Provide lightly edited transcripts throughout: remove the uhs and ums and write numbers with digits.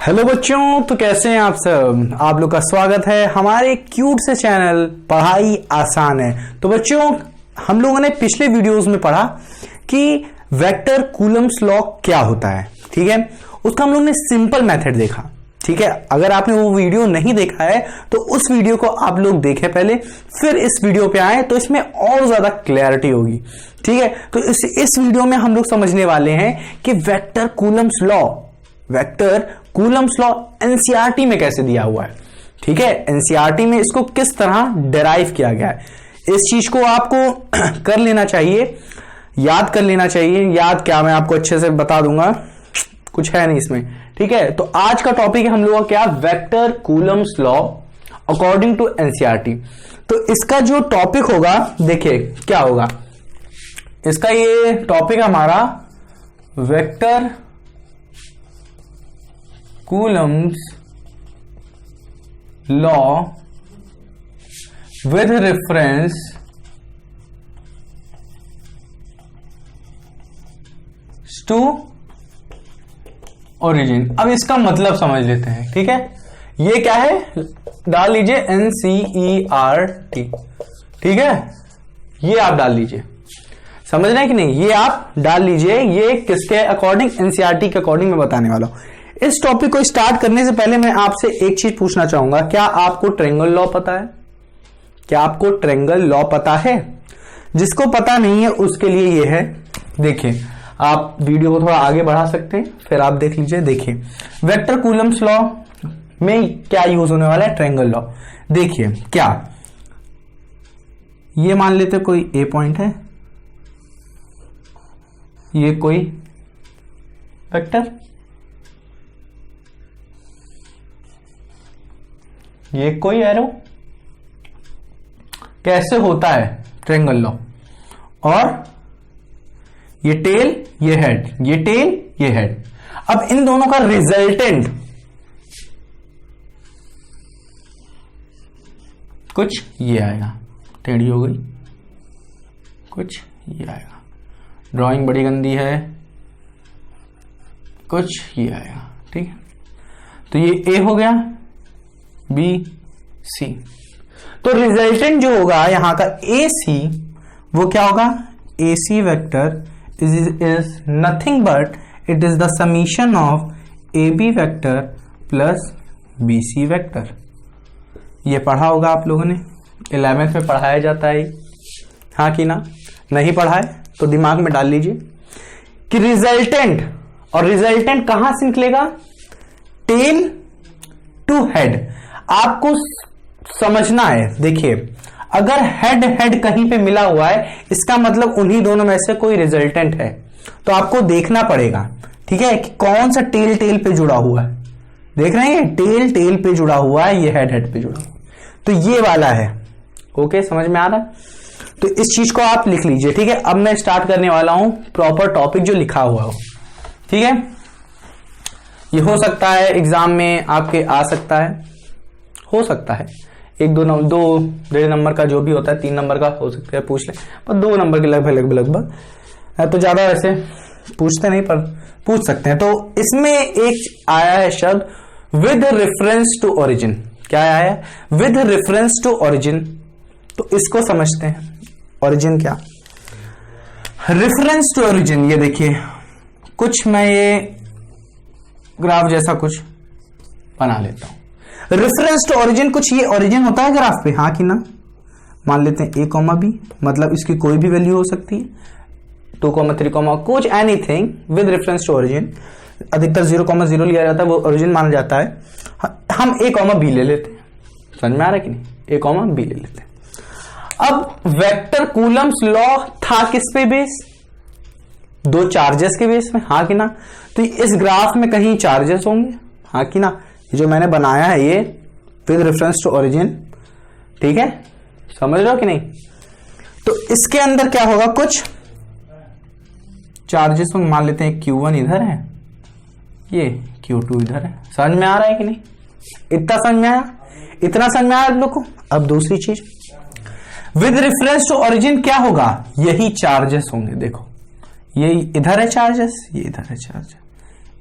Hello बच्चों, तो कैसे हैं आप सब। आप लोग का स्वागत है हमारे क्यूट से चैनल पढ़ाई आसान है। तो बच्चों, हम लोगों ने पिछले वीडियोस में पढ़ा कि वेक्टर कूलम्स लॉ क्या होता है। ठीक है, उसका हम लोग ने सिंपल मेथड देखा। ठीक है, अगर आपने वो वीडियो नहीं देखा है तो उस वीडियो को आप लोग देखें पहले, फिर इस वीडियो पे आए तो इसमें और ज्यादा क्लैरिटी होगी। ठीक है, तो इस वीडियो में हम लोग समझने वाले हैं कि वेक्टर कूलम्स लॉ एनसीईआरटी में कैसे दिया हुआ है। ठीक है, एनसीईआरटी में इसको किस तरह डिराइव किया गया है, इस चीज को आपको कर लेना चाहिए, याद कर लेना चाहिए। याद क्या, मैं आपको अच्छे से बता दूंगा, कुछ है नहीं इसमें। ठीक है, तो आज का टॉपिक है हम लोगों का क्या, vector Coulomb's law according to NCERT. तो इसका जो टॉपिक होगा, देखिए क्या होगा इसका, ये टॉपिक हमारा vector Coulomb's law with reference to origin. अब इसका मतलब समझ लेते हैं। ठीक है, ये क्या है, डाल लीजिए एनसीईआरटी। ठीक है, ये आप डाल लीजिए, समझ रहे हैं कि नहीं, ये आप डाल लीजिए। ये किसके अकॉर्डिंग, एनसीईआरटी के अकॉर्डिंग मैं बताने वाला हूं। इस टॉपिक को स्टार्ट करने से पहले मैं आपसे एक चीज पूछना चाहूंगा, क्या आपको ट्रायंगल लॉ पता है? क्या आपको ट्रायंगल लॉ पता है? जिसको पता नहीं है उसके लिए ये है, देखिए आप वीडियो को थोड़ा आगे बढ़ा सकते हैं, फिर आप देख लीजिए। देखिए वेक्टर कूलम्स लॉ में क्या यूज होने वाला है, ट्रायंगल लॉ। देखिए क्या, ये मान लेते कोई ए पॉइंट है, ये कोई वेक्टर, ये कोई एरो। कैसे होता है ट्रायंगल लॉ, और ये टेल, ये हेड, ये टेल, ये हेड। अब इन दोनों का रिजल्टेंट कुछ ये आएगा, टेढ़ी हो गई, कुछ ये आएगा। ड्राइंग बड़ी गंदी है, कुछ ये आएगा। ठीक है, तो ये ए हो गया, बी, सी। तो रिजल्टेंट जो होगा यहां का ए सी, वो क्या होगा, ए C vector is nothing but it is the summation of AB vector plus BC vector। ये पढ़ा होगा आप लोगों ने, 11th में पढ़ाया जाता है, हाँ कि ना? नहीं पढ़ा है तो दिमाग में डाल लीजिए कि रिजल्टेंट, और रिजल्टेंट कहां से निकलेगा, टेल टू हेड। आपको समझना है, देखिए अगर हेड हेड कहीं पे मिला हुआ है, इसका मतलब उन्हीं दोनों में से कोई रिजल्टेंट है। तो आपको देखना पड़ेगा, ठीक है, कि कौन सा टेल टेल पे जुड़ा हुआ है। देख रहे हैं, टेल टेल पे जुड़ा हुआ है, ये हेड हेड पे जुड़ा हुआ है, तो ये वाला है। ओके, समझ में आ रहा है? तो इस चीज को आप लिख लीजिए। ठीक है, अब मैं स्टार्ट करने वाला हूं प्रॉपर टॉपिक जो लिखा हुआ हो। ठीक है, ये हो सकता है एग्जाम में आपके आ सकता है, हो सकता है एक दो 1.5 नंबर का जो भी होता है, 3 नंबर का हो सकता है पूछ ले, पर 2 नंबर के लगभग तो ज्यादा वैसे पूछते नहीं, पर पूछ सकते हैं। तो इसमें एक आया है शब्द विद रेफरेंस टू ओरिजिन। क्या आया है, विद रेफरेंस टू ओरिजिन। तो इसको समझते हैं, ओरिजिन क्या, रेफरेंस टू ओरिजिन। ये देखिए कुछ मैं ये ग्राफ जैसा कुछ बना लेता हूं। रेफरेंस टू ओरिजिन, कुछ ये ओरिजिन होता है ग्राफ पे, हाँ कि ना? मान लेते हैं ए कॉमा बी, मतलब इसकी कोई भी वैल्यू हो सकती है, 2, 3, कुछ anything with reference to origin. अधिकतर 0,0 लिया जाता है, वो ओरिजिन माना जाता है। हम ए कॉमा बी ले लेते हैं, समझ में आ रहा है कि नहीं, ए कॉमा बी ले लेते हैं। अब वेक्टर कूलम्स लॉ था किस पे बेस, 2 चार्जेस के बेस में, हाँ कि ना? तो इस ग्राफ में कहीं चार्जेस होंगे, हाँ कि ना? जो मैंने बनाया है ये विद रेफरेंस टू ओरिजिन। ठीक है, समझ रहे हो कि नहीं? तो इसके अंदर क्या होगा, कुछ चार्जेस में मान लेते हैं Q1 इधर है, ये Q2 इधर है। समझ में आ रहा है कि नहीं? इतना समझ में आया, इतना समझ में आया आप लोग को? अब दूसरी चीज, विद रेफरेंस टू ओरिजिन क्या होगा, यही चार्जेस होंगे। देखो ये इधर है चार्जेस, ये इधर है चार्जेस,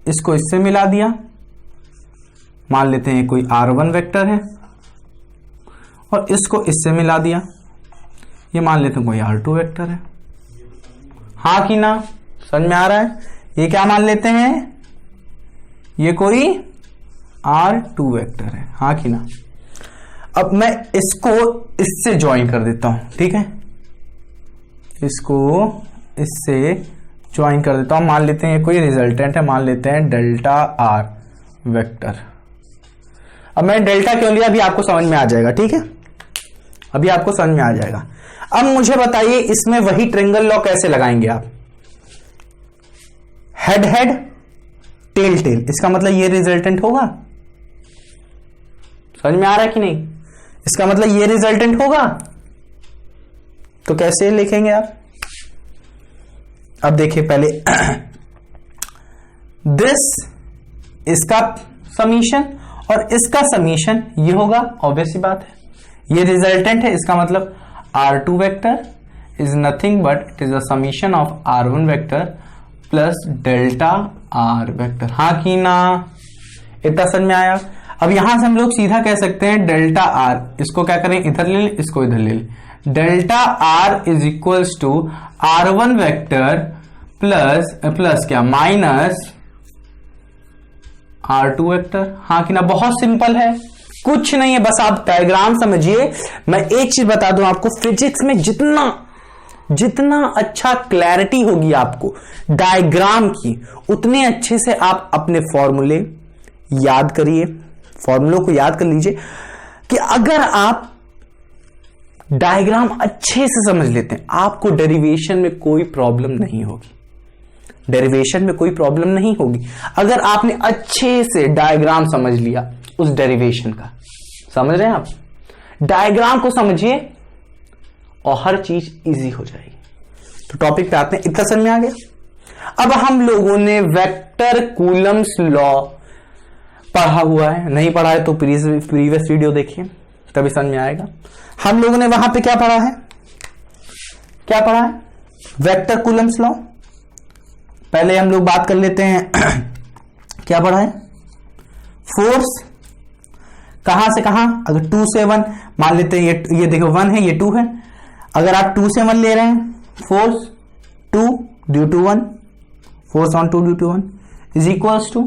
इसको इससे मिला दिया, मान लेते हैं कोई R1 वेक्टर है और इसको इससे मिला दिया, ये मान लेते हैं कोई R2 वेक्टर है। हाँ कि ना, समझ में आ रहा है? ये क्या मान लेते हैं, ये कोई R2 वेक्टर है। हाँ कि ना। अब मैं इसको इससे ज्वाइन कर देता हूं, ठीक है, इसको इससे ज्वाइन कर देता हूं। मान लेते हैं ये कोई रिजल्टेंट है, मान लेते हैं डेल्टा R वेक्टर। अब मैं डेल्टा क्यों लिया अभी आपको समझ में आ जाएगा, ठीक है, अभी आपको समझ में आ जाएगा। अब मुझे बताइए इसमें वही ट्रायंगल लॉ कैसे लगाएंगे आप, हेड हेड टेल टेल, इसका मतलब ये रिजल्टेंट होगा। समझ में आ रहा है कि नहीं? इसका मतलब ये रिजल्टेंट होगा। तो कैसे लिखेंगे आप? अब देखिए पहले दिस इसका समीशन और इसका समीशन ये होगा, ऑब्वियस सी बात है, ये रिजल्टेंट है। इसका मतलब R2 vector is nothing but it is a summation of R1 vector plus delta R vector. हाँ कि ना, इतना समझ में आया? अब यहां से हम लोग सीधा कह सकते हैं डेल्टा R, इसको क्या करें, इधर ले लें, इसको इधर ले लें, delta R is equals to R1 vector plus क्या, माइनस R2 वेक्टर। हाँ कि ना, बहुत सिंपल है, कुछ नहीं है, बस आप डायग्राम समझिए। मैं एक चीज बता दूं आपको, फिजिक्स में जितना अच्छा क्लैरिटी होगी आपको डायग्राम की, उतने अच्छे से आप अपने फॉर्मूले याद करिए, फॉर्मूलों को याद कर लीजिए कि अगर आप डायग्राम अच्छे से समझ लेते हैं आपको डेरिवेशन में कोई प्रॉब्लम नहीं होगी, डेरिवेशन में कोई प्रॉब्लम नहीं होगी। अगर आपने अच्छे से डायग्राम समझ लिया उस डेरिवेशन का, समझ रहे हैं आप, डायग्राम को समझिए और हर चीज इजी हो जाएगी। तो टॉपिक पे आते हैं, इतना समझ में आ गया। अब हम लोगों ने वेक्टर कूलम्स लॉ पढ़ा हुआ है, नहीं पढ़ा है तो प्रीवियस वीडियो देखिए, तभी समझ में आएगा। हम लोगों ने वहां पे क्या पढ़ा है, क्या पढ़ा है, वेक्टर कूलम्स लॉ। पहले हम लोग बात कर लेते हैं क्या पढ़ा है, फोर्स कहां से कहां, अगर 2 से 1 मान लेते हैं, ये देखो 1 है, ये 2 है, अगर आप 2 से 1 ले रहे हैं, force 2 due to 1, force on 2 due to 1 is equals to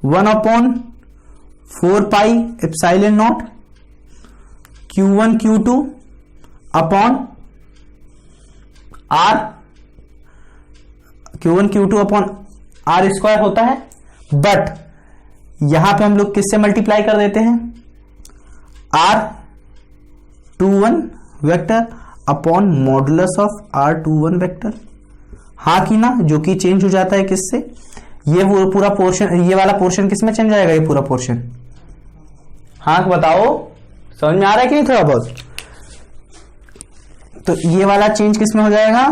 1/4 pi epsilon not Q1 Q2 upon R, Q1 Q2 upon R square होता है। बट यहां पे हम लोग किससे मल्टीप्लाई कर देते हैं, R21 vector upon modulus of R21 vector. हाँ कि ना, जो कि चेंज हो जाता है किससे, ये वो पूरा पोर्शन, ये वाला पोर्शन किस में चेंज जाएगा, ये पूरा पोर्शन। हाँ बताओ, समझ में आ रहा है कि नहीं थोड़ा बहुत? तो ये वाला चेंज किस में हो जाएगा,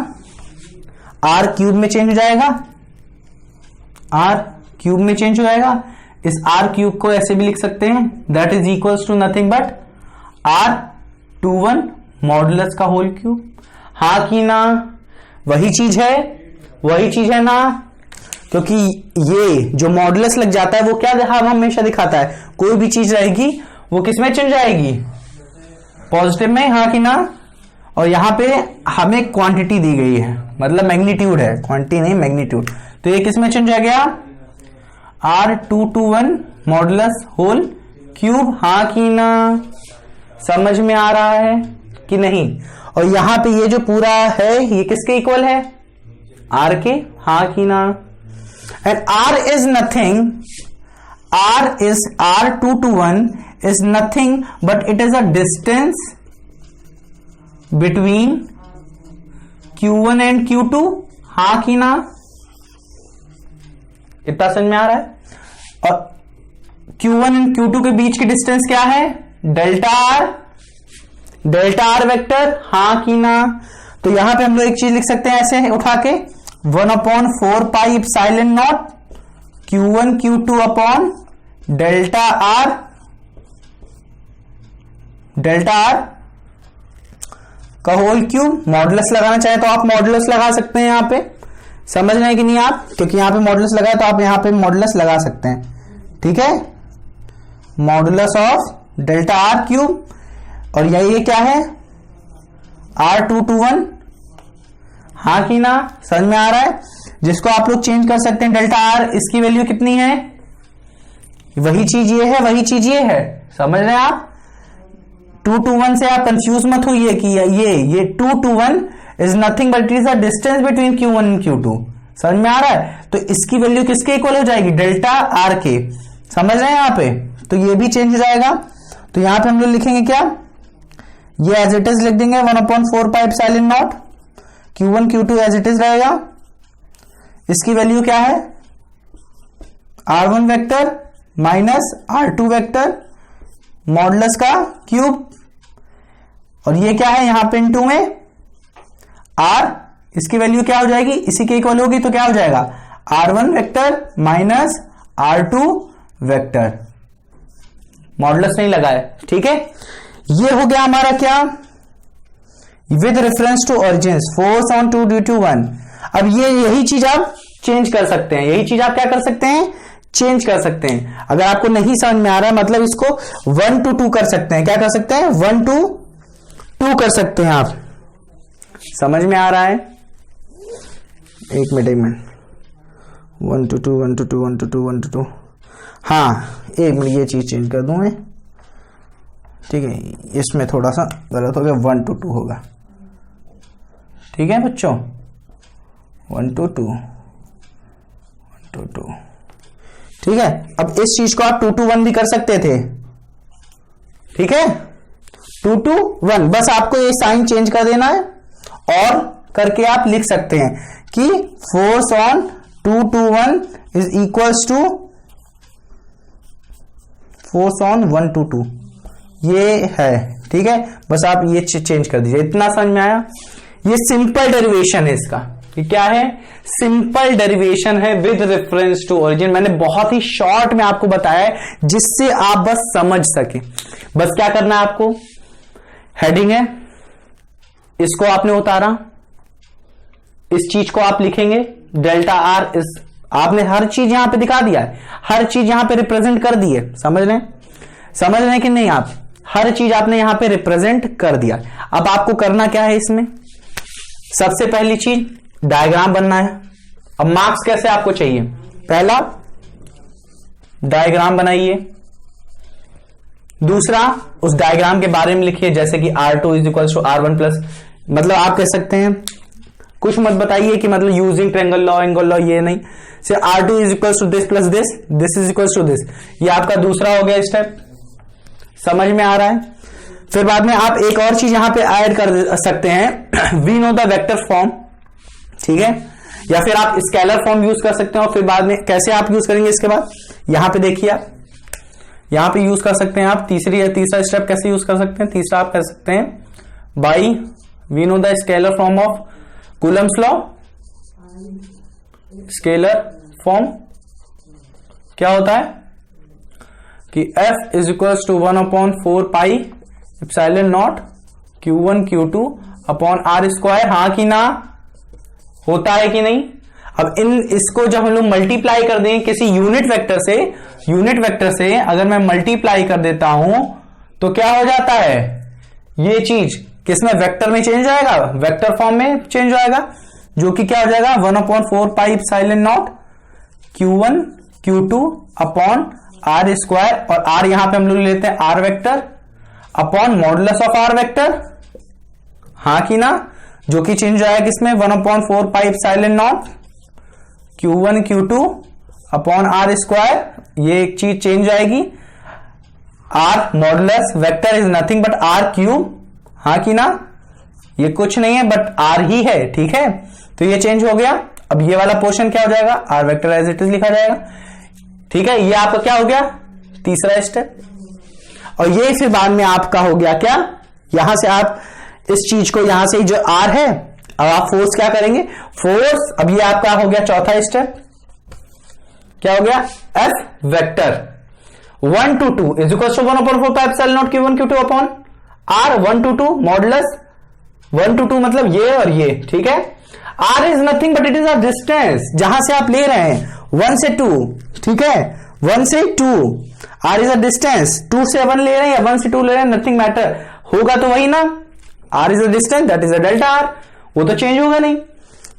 R क्यूब में चेंज हो जाएगा, R क्यूब में चेंज हो जाएगा। इस R क्यूब को ऐसे भी लिख सकते हैं, that is equals to nothing but R21 modulus का होल क्यूब। हाँ कि ना, वही चीज है ना, क्योंकि ये जो मॉडुलस लग जाता है वो क्या हमेशा दिखाता है, कोई भी चीज रहेगी वो किस में चेंज जाएगी, पॉजिटिव में। हाँ कि ना, और यहां पे हमें क्वांटिटी दी गई है, मतलब मैग्नीट्यूड है, क्वांटिटी नहीं मैग्नीट्यूड, तो ये किस में चेंज आ गया, R221 मॉडुलस होल क्यूब। हाँ कि ना, समझ में आ रहा है कि नहीं? और यहां पे ये जो पूरा है ये किसके इक्वल है, R के। हाँ कि ना, and R is nothing, R221 is nothing but it is a distance between Q1 and Q2। हाँ कि ना, इतना समझ में आ रहा है? और Q1 and Q2 के बीच की डिस्टेंस क्या है, डेल्टा R वेक्टर। हाँ कि ना, तो यहां पे हम लोग एक चीज लिख सकते हैं ऐसे उठा के, 1/4 pi epsilon not Q1 Q2 upon delta R का होल क्यूब। मॉडुलस लगाना चाहे तो आप मॉडुलस लगा सकते हैं, यहां पे समझ रहे हैं कि नहीं आप, क्योंकि यहां पे मॉडुलस लगाए तो आप यहां पे मॉडुलस लगा सकते हैं, ठीक है। Modulus of delta R cube, और ये क्या है R221, हाँ कि ना, समझ में आ रहा है, जिसको आप लोग चेंज कर सकते हैं डेल्टा आर, इसकी वैल्यू कितनी है, वही चीज ये है, वही चीज ये है, समझ रहे हैं आप। 221 से आप कंफ्यूज मत होइए कि ये 221 is nothing but is the distance between Q1 and Q2, समझ में आ रहा है। तो इसकी वैल्यू किसके इक्वल हो जाएगी, डेल्टा आर के, समझ रहे हैं यहाँ पे, तो ये भी चेंज हो जाएगा। तो यहां पे हम लोग लिखेंगे क्या, ये एज इट इज लिख देंगे 1/4 pi epsilon not Q1 Q2 as it is रहेगा। इसकी वैल्यू क्या है, R1 vector minus R2 vector modulus का क्यूब, और ये क्या है यहां पे इनटू में R, इसकी वैल्यू क्या हो जाएगी, इसी के इक्वल होगी, तो क्या हो जाएगा R1 vector minus R2 vector, modulus नहीं लगा है, ठीक है। ये हो गया हमारा क्या, with reference to origin force on 2 due to 1। अब ये यही चीज आप चेंज कर सकते हैं, यही चीज आप क्या कर सकते हैं, चेंज कर सकते हैं। अगर आपको नहीं समझ में आ रहा है, मतलब इसको 1 to 2 कर सकते हैं, क्या कर सकते हैं 1 to 2 कर सकते हैं आप, समझ में आ रहा है। एक minute 1 to 2 1 to 2 1 to 2 1 to 2, हाँ एक मिनट ये चीज चेंज कर दूं मैं, ठीक है, इसमें थोड़ा सा गलत हो गया, 1 to 2 होगा, ठीक है बच्चों, 1 to 2 1 to 2, ठीक है। अब इस चीज को आप 2 to 1 भी कर सकते थे, ठीक है, 2 to 1, बस आपको ये साइन चेंज कर देना है, और करके आप लिख सकते हैं कि force on 2 to 1 is equals to force on 1 to 2, ये है, ठीक है। बस आप ये चेंज कर दीजिए, इतना समझ में आया। ये सिंपल डेरिवेशन है इसका, ये क्या है, सिंपल डेरिवेशन है विद रेफरेंस टू ओरिजिन। मैंने बहुत ही शॉर्ट में आपको बताया है, जिससे आप बस समझ सके। बस क्या करना है आपको, हेडिंग है, इसको आपने उतारा, इस चीज को आप लिखेंगे डेल्टा आर, इस आपने हर चीज यहां पे दिखा दिया है, हर चीज यहां पे रिप्रेजेंट कर दी है, समझ रहे हैं कि नहीं, आप हर चीज आपने यहां पे रिप्रेजेंट कर दिया। अब आपको करना क्या है, इसमें सबसे पहली चीज डायग्राम बनना है। अब मार्क्स कैसे आपको चाहिए, पहला डायग्राम बनाइए, दूसरा उस डायग्राम के बारे में लिखिए, जैसे कि R2 is equal to R1 plus, मतलब आप कह सकते हैं, कुछ मत बताइए कि मतलब using triangle law, angle law, ये नहीं, से R2 is equal to this plus this, this is equal to this, ये आपका दूसरा हो गया स्टेप, समझ में आ रहा है। फिर बाद में आप एक और चीज यहां पे ऐड कर सकते हैं, we know the vector form, ठीक है, या फिर आप स्केलर फॉर्म यूज कर सकते हैं। और फिर बाद में कैसे आप यूज करेंगे, इसके बाद यहां पे देखिए, आप यहां पे यूज कर सकते हैं, आप तीसरा स्टेप कैसे यूज कर सकते हैं, तीसरा आप कर सकते हैं by we know the scalar form of Coulomb's law. Scalar form क्या होता है कि F is equal to 1/4 pi epsilon not Q1 Q2 upon R square, हाँ कि ना, होता है कि नहीं। अब इसको जब हम लोग मल्टीप्लाई कर दें किसी यूनिट वेक्टर से अगर मैं मल्टीप्लाई कर देता हूं तो क्या हो जाता है, ये चीज किसमें, वेक्टर में चेंज आएगा, वेक्टर फॉर्म में चेंज हो जाएगा, जो कि क्या हो जाएगा 1/4 pi epsilon not Q1 Q2 upon R square, और R यहां पे हम लोग लेते हैं R vector upon modulus of R vector, हाँ कि ना, जो कि चेंज हो जाएगा किसमें 1/4 pi epsilon not Q1 Q2 upon R square, ये एक चीज चेंज आएगी, R modulus vector is nothing but R cube, हाँ कि ना, ये कुछ नहीं है बट R ही है, ठीक है। तो ये चेंज हो गया। अब ये वाला पोर्शन क्या हो जाएगा, R vector as it is लिखा जाएगा, ठीक है। ये आपका क्या हो गया, तीसरा स्टेप। और ये फिर बाद में आपका हो गया क्या, यहां से आप इस चीज को, यहां से जो R है, अब आप फोर्स क्या करेंगे, फोर्स, अब ये आपका हो गया चौथा स्टेप, क्या हो गया, F vector 1 to 2 is equal to 1/4 pi epsilon not Q1 Q2 upon R 1 to 2 modulus 1 to 2 मतलब ये और ये, ठीक है। R is nothing but it is a distance, जहां से आप ले रहे हैं 1 से 2, ठीक है, 1 से 2, r इज अ डिस्टेंस, 2 से 1 ले रहे हैं या 1 से 2 ले रहे हैं, नथिंग मैटर, होगा तो वही ना, r is a distance, that is a delta r, वो तो चेंज होगा नहीं।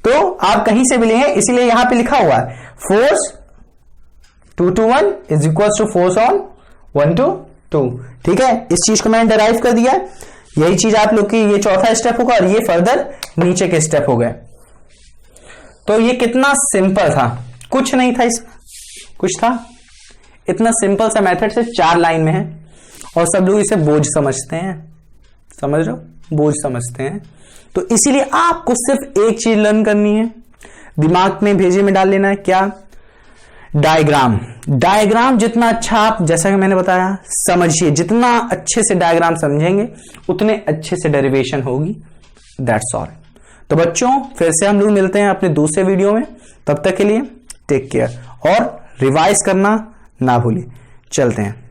तो आप कहीं से भी लिए, इसीलिए यहां पे लिखा हुआ है force 2 to 1 is equal to force on 1 to 2। ठीक है, इस चीज को मैंने डिराइव कर दिया, यही चीज आप लोग की ये चौथा स्टेप होगा और ये फर्दर नीचे के स्टेप हो गए। तो ये कितना सिंपल था, कुछ नहीं था इसमें, कुछ था, इतना सिंपल सा मेथड से 4 लाइन में है और सब लोग इसे बोझ समझते हैं, समझ रहे हो, बोझ समझते हैं। तो इसीलिए आपको सिर्फ एक चीज लर्न करनी है, दिमाग में भेजे में डाल लेना है, क्या, डायग्राम। डायग्राम जितना अच्छा आप, जैसा कि मैंने बताया, समझिए, जितना अच्छे से डायग्राम समझेंगे उतने अच्छे से डेरिवेशन होगी, दैट्स ऑल। तो बच्चों फिर से हम लोग मिलते हैं अपने दूसरे वीडियो में, तब तक के लिए टेक केयर और रिवाइज करना ना भूलिए। चलते हैं।